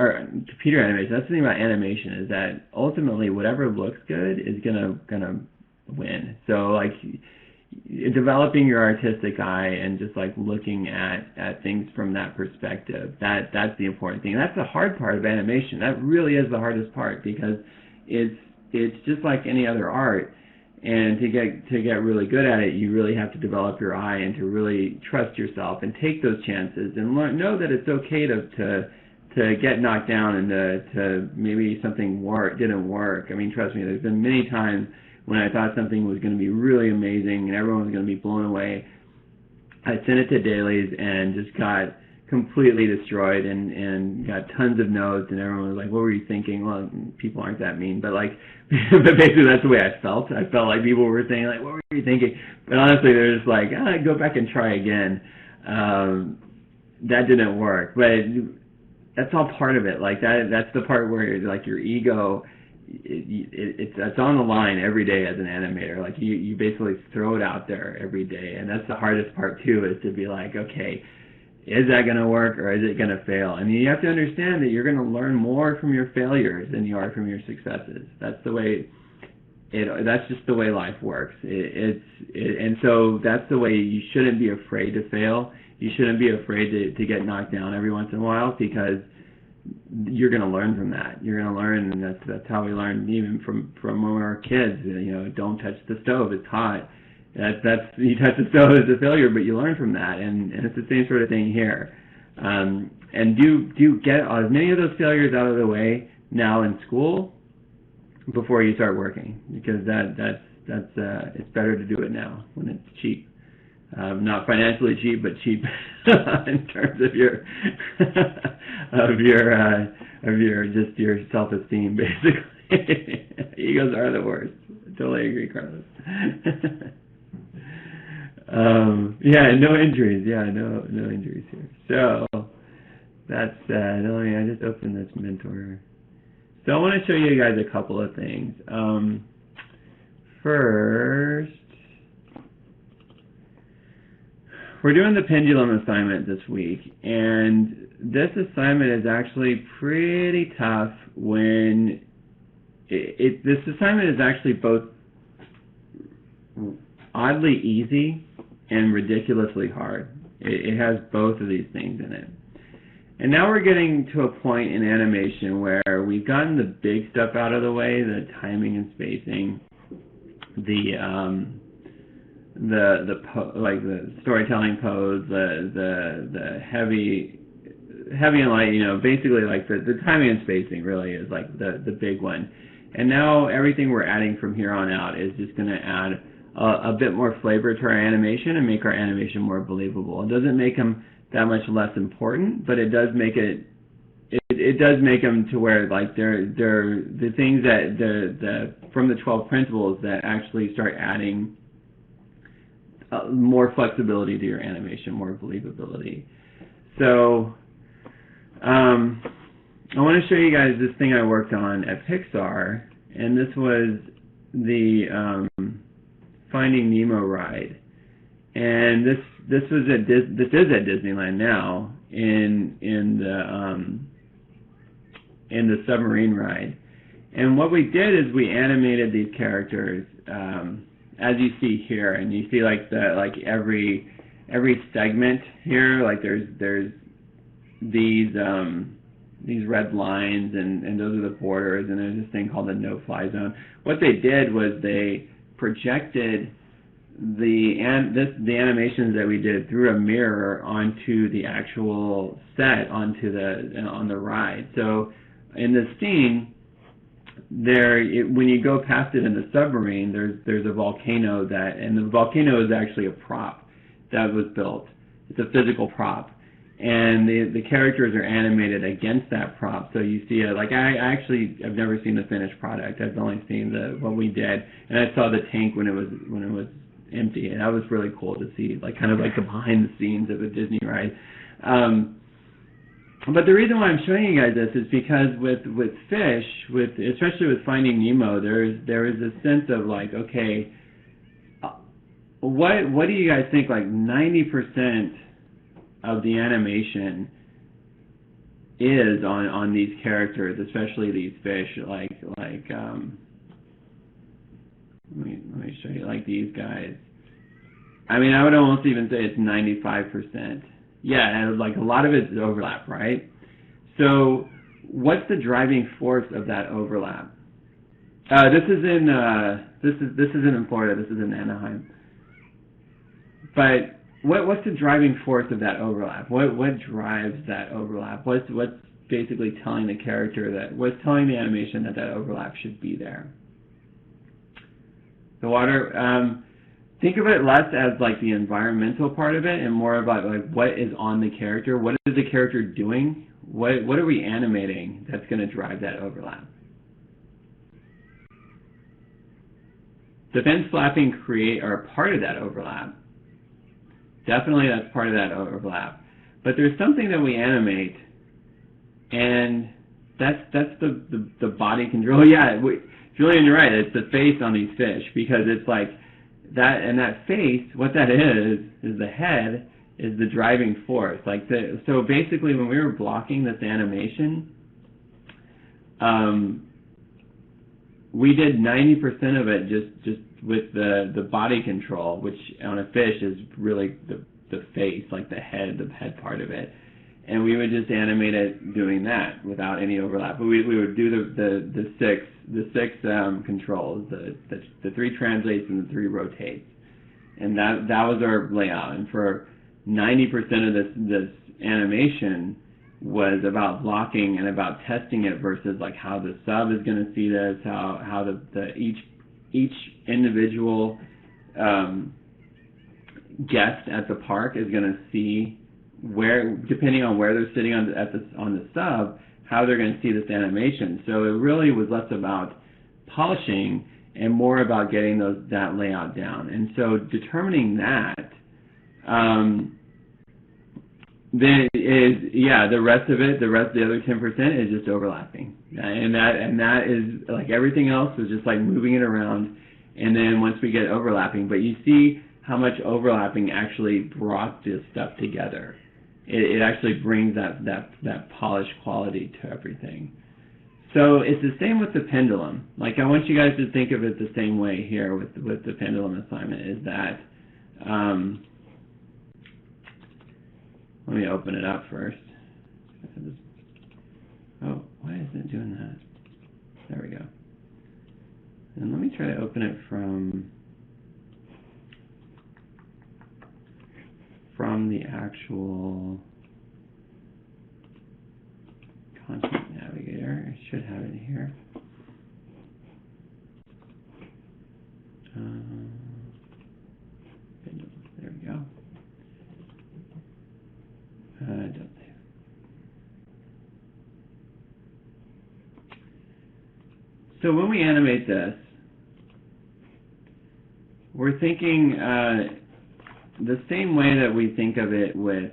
[SPEAKER 1] the thing about animation is that ultimately whatever looks good is gonna win. So like developing your artistic eye and just like looking at things from that perspective, that's the important thing. That's the hard part of animation. That really is the hardest part, because it's just like any other art. And to get really good at it, you really have to develop your eye and to really trust yourself and take those chances and know that it's okay to get knocked down and to maybe something didn't work. I mean, trust me, there's been many times when I thought something was going to be really amazing and everyone was going to be blown away. I sent it to dailies and just got completely destroyed and got tons of notes, and everyone was like, what were you thinking? Well, people aren't that mean, but like but basically that's the way I felt. I felt like people were saying like, what were you thinking? But honestly, they're just like, go back and try again. That didn't work, but that's all part of it. Like that's the part where like your ego, it's on the line every day as an animator. Like you basically throw it out there every day, and that's the hardest part too, is to be like, okay, is that going to work or is it going to fail? I mean, you have to understand that you're going to learn more from your failures than you are from your successes. That's the way that's just the way life works. And so that's the way you shouldn't be afraid to fail. You shouldn't be afraid to get knocked down every once in a while, because you're going to learn from that. You're going to learn, and that's how we learn even from when we were kids. You know, don't touch the stove, it's hot. You touch the stove as a failure, but you learn from that, and it's the same sort of thing here. And do get as many of those failures out of the way now in school before you start working, because that's it's better to do it now when it's cheap. not financially cheap, but cheap in terms of your just your self-esteem, basically. Egos are the worst. I totally agree, Carlos. Yeah, no injuries. Yeah, no injuries here. So that's I just opened this mentor. So I want to show you guys a couple of things. First, we're doing the pendulum assignment this week, and this assignment is actually pretty tough when this assignment is actually both oddly easy and ridiculously hard. It has both of these things in it. And now we're getting to a point in animation where we've gotten the big stuff out of the way, the timing and spacing, the storytelling pose, the heavy and light, basically like the timing and spacing really is like the big one. And now everything we're adding from here on out is just going to add a bit more flavor to our animation and make our animation more believable. It doesn't make them that much less important, but it does make it does make them to where like they're the things that the from the 12 principles that actually start adding more flexibility to your animation, more believability. So I want to show you guys this thing I worked on at Pixar, and this was the Finding Nemo ride, and this is at Disneyland now in the submarine ride. And what we did is we animated these characters as you see here, and you see like every segment here, like there's these red lines, and those are the borders, and there's this thing called the no-fly zone. What they did was they projected the animations that we did through a mirror onto the actual set, on the ride. So in this scene, when you go past it in the submarine, there's a volcano and the volcano is actually a prop that was built. It's a physical prop, and the characters are animated against that prop. So you see it. Like I've never seen the finished product. I've only seen what we did, and I saw the tank when it was empty, and that was really cool to see, like kind of like the behind the scenes of a Disney ride. But the reason why I'm showing you guys this is because with fish, especially with Finding Nemo, there is a sense of like, okay, what do you guys think? Like 90% of the animation is on these characters, especially these fish. Like let me show you, like these guys. I mean, I would almost even say it's 95%. Yeah, and like a lot of it is overlap, right? So what's the driving force of that overlap? This isn't in Florida. This is in Anaheim. But what's the driving force of that overlap? What drives that overlap? What's basically telling the character what's telling the animation that overlap should be there? The water. Think of it less as like the environmental part of it, and more about like what is on the character. What is the character doing? What are we animating that's going to drive that overlap? The fin flapping are part of that overlap. Definitely that's part of that overlap. But there's something that we animate, and that's the body control. Yeah, Julian, you're right. It's the face on these fish, because it's like that, and that face, what that is the head is the driving force. So basically when we were blocking this animation, we did 90% of it just with the body control, which on a fish is really the face, like the head part of it. And we would just animate it doing that without any overlap. But we would do the six controls, the 3 translates and the 3 rotates, and that was our layout. And for 90% of this animation was about blocking and about testing it versus like how the sub is going to see this, how each individual guest at the park is going to see where, depending on where they're sitting on the sub, how they're going to see this animation. So it really was less about polishing and more about getting that layout down. And so determining that, then the rest of it, the other 10% is just overlapping, and that is like everything else is just like moving it around, and then once we get overlapping, but you see how much overlapping actually brought this stuff together. It actually brings that polished quality to everything. So it's the same with the pendulum. Like I want you guys to think of it the same way here with the pendulum assignment. Is that let me open it up first. Oh, why isn't it doing that? There we go. And let me try to open it from the actual content navigator. I should have it here. There we go. Don't save. So when we animate this, we're thinking the same way that we think of it with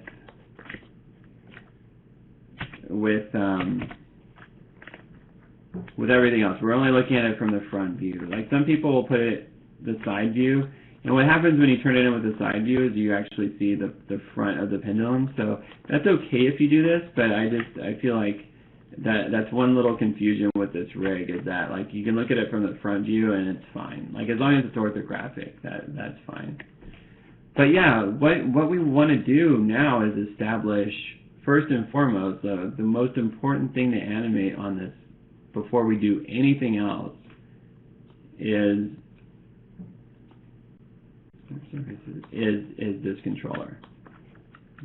[SPEAKER 1] everything else. We're only looking at it from the front view. Like some people will put it the side view, and what happens when you turn it in with the side view is you actually see the front of the pendulum. So that's okay if you do this, but I feel like that's one little confusion with this rig, is that like you can look at it from the front view and it's fine. Like as long as it's orthographic, that's fine. But yeah, what we want to do now is establish, first and foremost, the most important thing to animate on this before we do anything else is this controller.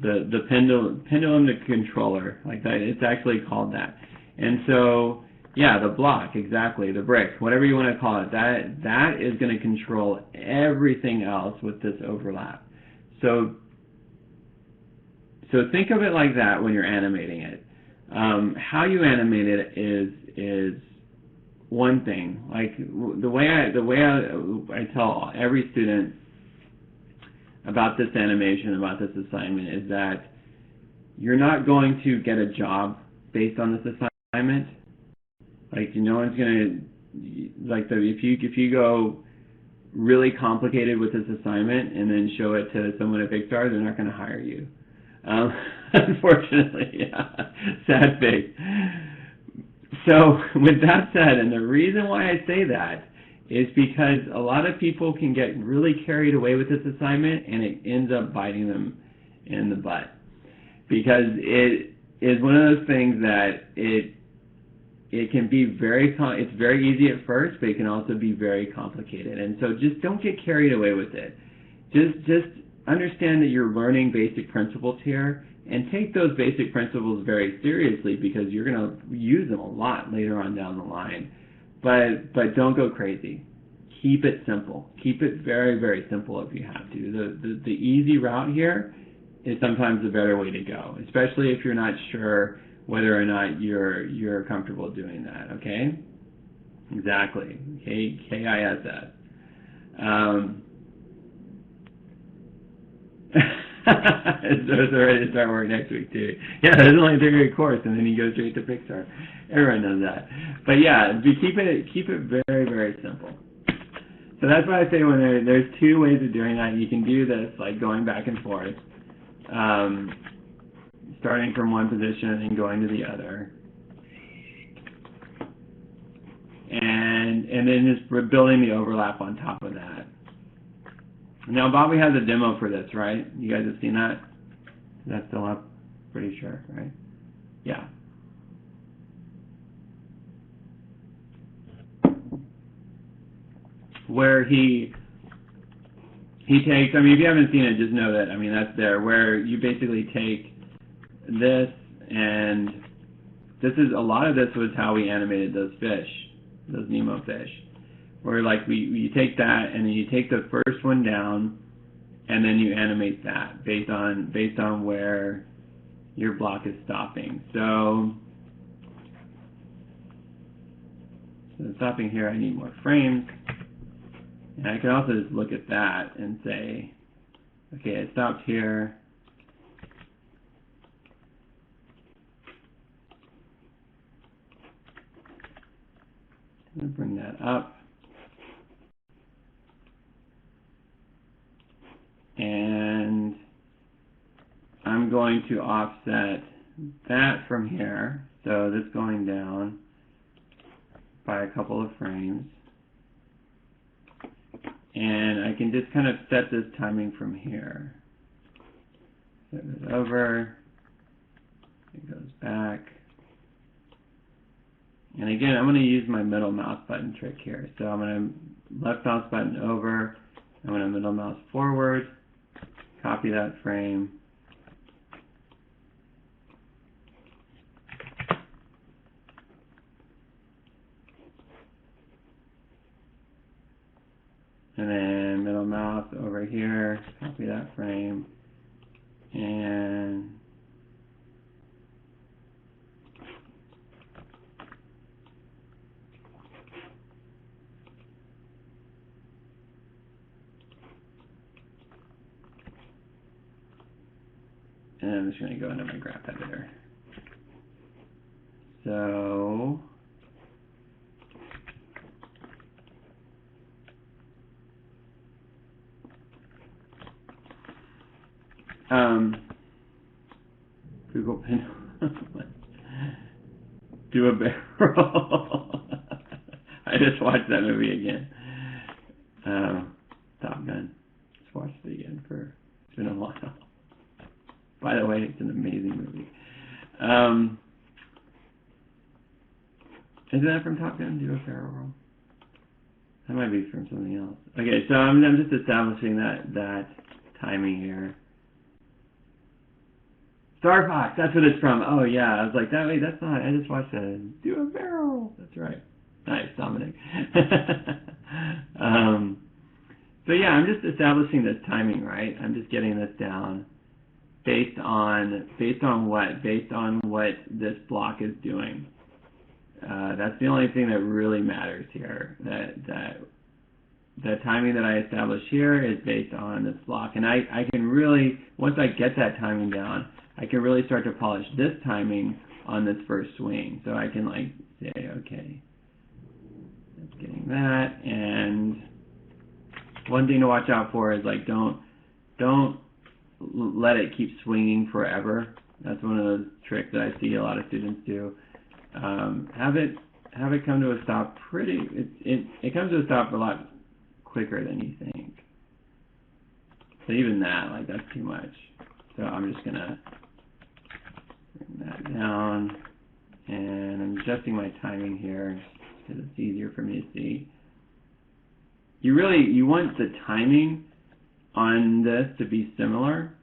[SPEAKER 1] The pendulum to controller, like that, it's actually called that. And so, yeah, the block, exactly, the brick, whatever you want to call it, that is going to control everything else with this overlap. So think of it like that when you're animating it. How you animate it is one thing. Like the way I tell every student about this animation, about this assignment, is that you're not going to get a job based on this assignment. Like no one's gonna if you go really complicated with this assignment and then show it to someone at Pixar, they're not going to hire you. Unfortunately, yeah, sad face. So with that said, and the reason why I say that is because a lot of people can get really carried away with this assignment and it ends up biting them in the butt, because it is one of those things that it can be it's very easy at first, but it can also be very complicated. And so just don't get carried away with it. Just understand that you're learning basic principles here, and take those basic principles very seriously, because you're going to use them a lot later on down the line. But don't go crazy. Keep it simple. Keep it very, very simple if you have to. The easy route here is sometimes the better way to go, especially if you're not sure whether or not you're comfortable doing that. Okay? Exactly. KISS. It's ready to start work next week too. Yeah, there's only a 3-week course, and then you go straight to Pixar. Everyone knows that. But yeah, keep it very, very simple. So that's why I say when there's two ways of doing that. You can do this like going back and forth, starting from one position and going to the other, and then just building the overlap on top of that. Now, Bobby has a demo for this, right? You guys have seen that? Is that still up? Pretty sure, right? Yeah. Where he takes, I mean, if you haven't seen it, just know that, I mean, that's there, where you basically take this, and this is, a lot of this was how we animated those fish, those Nemo fish. Where like you take that and then you take the first one down and then you animate that based on where your block is stopping. So stopping here, I need more frames. And I can also just look at that and say, okay, I stopped here. I'm going to bring that up. And I'm going to offset that from here. So this going down by a couple of frames. And I can just kind of set this timing from here. So it goes over, it goes back. And again, I'm going to use my middle mouse button trick here. So I'm going to left mouse button over, I'm going to middle mouse forward, copy that frame, and then middle mouse over here, copy that frame, and I'm just going to go into my graph editor. So Google Pin do a barrel. I just watched that movie again. Top Gun. Just watched it again it's been a while. By the way, it's an amazing movie. Isn't that from Top Gun? Do a barrel roll? That might be from something else. Okay, so I'm just establishing that timing here. Star Fox, that's what it's from. Oh yeah, I was like, wait, that's not. I just watched that. Do a barrel. That's right. Nice, Dominic. So yeah, I'm just establishing this timing, right? I'm just getting this down based on what? Based on what this block is doing. That's the only thing that really matters here. That the timing that I establish here is based on this block, and I can really, once I get that timing down, I can really start to polish this timing on this first swing. So I can like say, okay, that's getting that. And one thing to watch out for is like don't let it keep swinging forever. That's one of those tricks that I see a lot of students do. Have it come to a stop it comes to a stop a lot quicker than you think. So even that, like, that's too much. So I'm just gonna bring that down, and I'm adjusting my timing here because it's easier for me to see. You want the timing on this to be similar.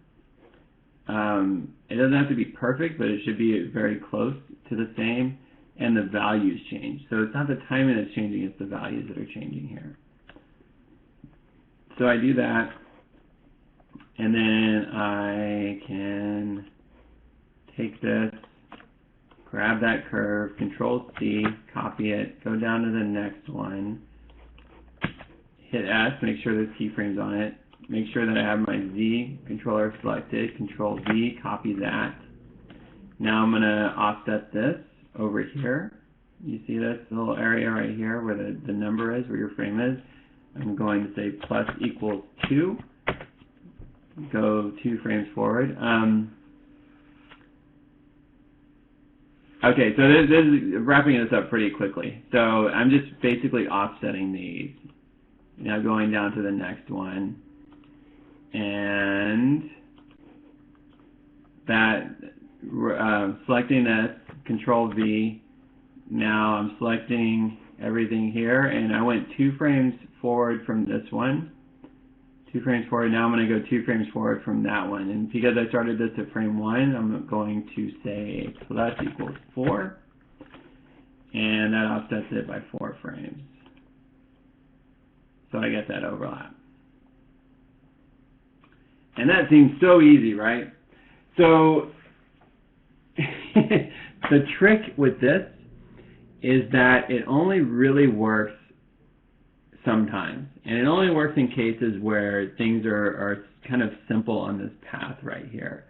[SPEAKER 1] It doesn't have to be perfect, but it should be very close to the same, and the values change. So it's not the timing that's changing, it's the values that are changing here. So I do that, and then I can take this, grab that curve, Control-C, copy it, go down to the next one, hit S, make sure there's keyframes on it, make sure that I have my Z controller selected, Control-V, copy that. Now I'm going to offset this over here. You see this little area right here where the number is, where your frame is. I'm going to say plus equals 2. Go 2 frames forward. Okay, so this is wrapping this up pretty quickly. So I'm just basically offsetting these. Now going down to the next one. And that selecting this, Control-V. Now I'm selecting everything here, and I went 2 frames forward from this one. 2 frames forward. Now I'm going to go 2 frames forward from that one. And because I started this at frame 1, I'm going to say plus equals 4. And that offsets it by 4 frames. So I get that overlap. And that seems so easy, right? So the trick with this is that it only really works sometimes. And it only works in cases where things are kind of simple on this path right here.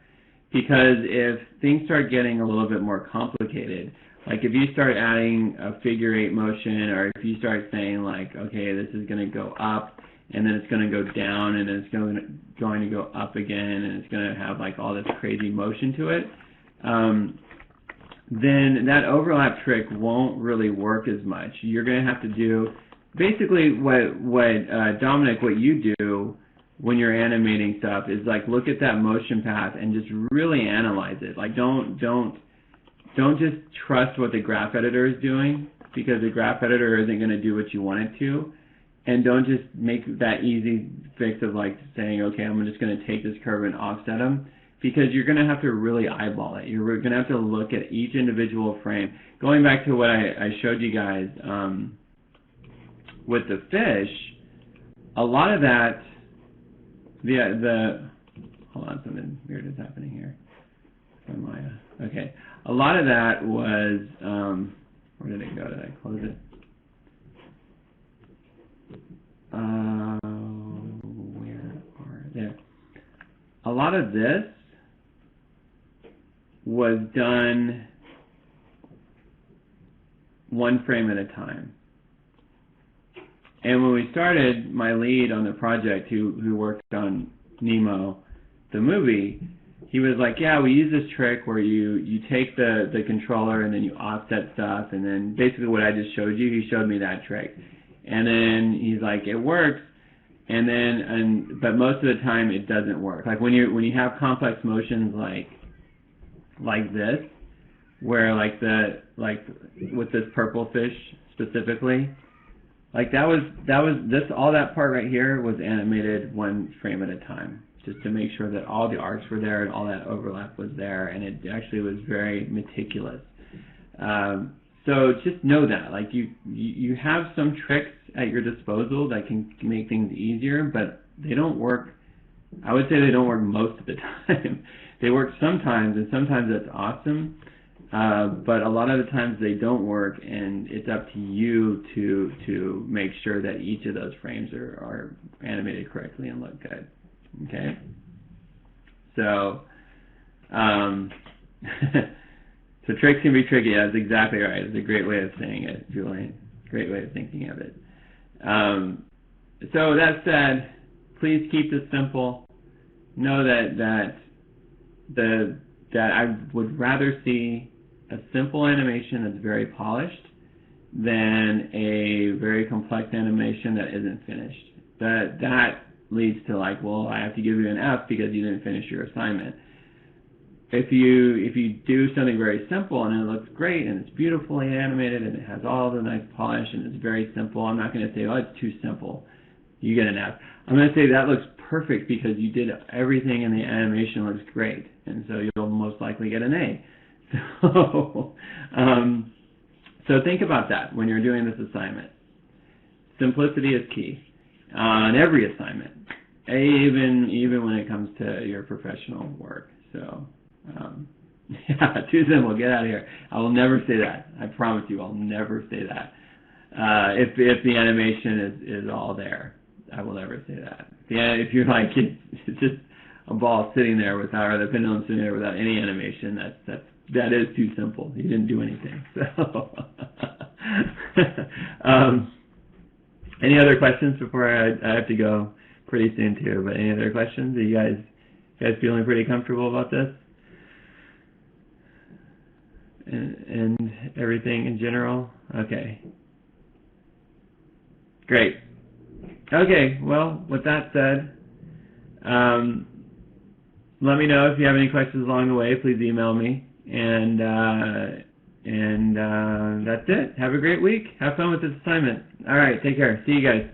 [SPEAKER 1] Because if things start getting a little bit more complicated, like if you start adding a figure 8 motion, or if you start saying like, okay, this is going to go up, and then it's going to go down, and then it's going to go up again, and it's going to have like all this crazy motion to it, then that overlap trick won't really work as much. You're going to have to do basically what Dominic, what you do when you're animating stuff is like look at that motion path and just really analyze it. Like don't just trust what the graph editor is doing, because the graph editor isn't going to do what you want it to. And don't just make that easy fix of like saying, okay, I'm just going to take this curve and offset them, because you're going to have to really eyeball it. You're going to have to look at each individual frame. Going back to what I showed you guys with the fish, a lot of that, hold on, something weird is happening here. Okay, a lot of that was, where did it go? Did I close it? There. A lot of this was done one frame at a time. And when we started, my lead on the project, who worked on Nemo, the movie, he was like, yeah, we use this trick where you take the controller and then you offset stuff, and then basically what I just showed you, he showed me that trick. And then he's like, it works, but most of the time it doesn't work. Like when you have complex motions like this, where like with this purple fish specifically, like that was this, all that part right here was animated one frame at a time, just to make sure that all the arcs were there and all that overlap was there, and it actually was very meticulous. So just know that, like you have some tricks at your disposal that can make things easier, but they don't work. I would say they don't work most of the time. They work sometimes, and sometimes that's awesome. But a lot of the times they don't work, and it's up to you to make sure that each of those frames are animated correctly and look good. Okay? So, so tricks can be tricky. That's exactly right. It's a great way of saying it, Julian. Great way of thinking of it. So that said, please keep this simple. Know that I would rather see a simple animation that's very polished than a very complex animation that isn't finished. That leads to like, well, I have to give you an F because you didn't finish your assignment. If you do something very simple and it looks great and it's beautifully animated and it has all the nice polish and it's very simple, I'm not going to say, oh, it's too simple, you get an F. I'm going to say that looks perfect because you did everything in the animation looks great, and so you'll most likely get an A. So think about that when you're doing this assignment. Simplicity is key on every assignment, even when it comes to your professional work. So, yeah, too simple. Get out of here. I will never say that. I promise you, I'll never say that. If the animation is all there, I will never say that. Yeah, if you're like it's just a ball sitting there or the pendulum sitting there without any animation, that is too simple. You didn't do anything. So, any other questions before I have to go pretty soon too? But any other questions? Are you guys feeling pretty comfortable about this? And everything in general? Okay. Great. Okay, well, with that said, let me know if you have any questions along the way. Please email me. And that's it. Have a great week. Have fun with this assignment. All right, take care. See you guys.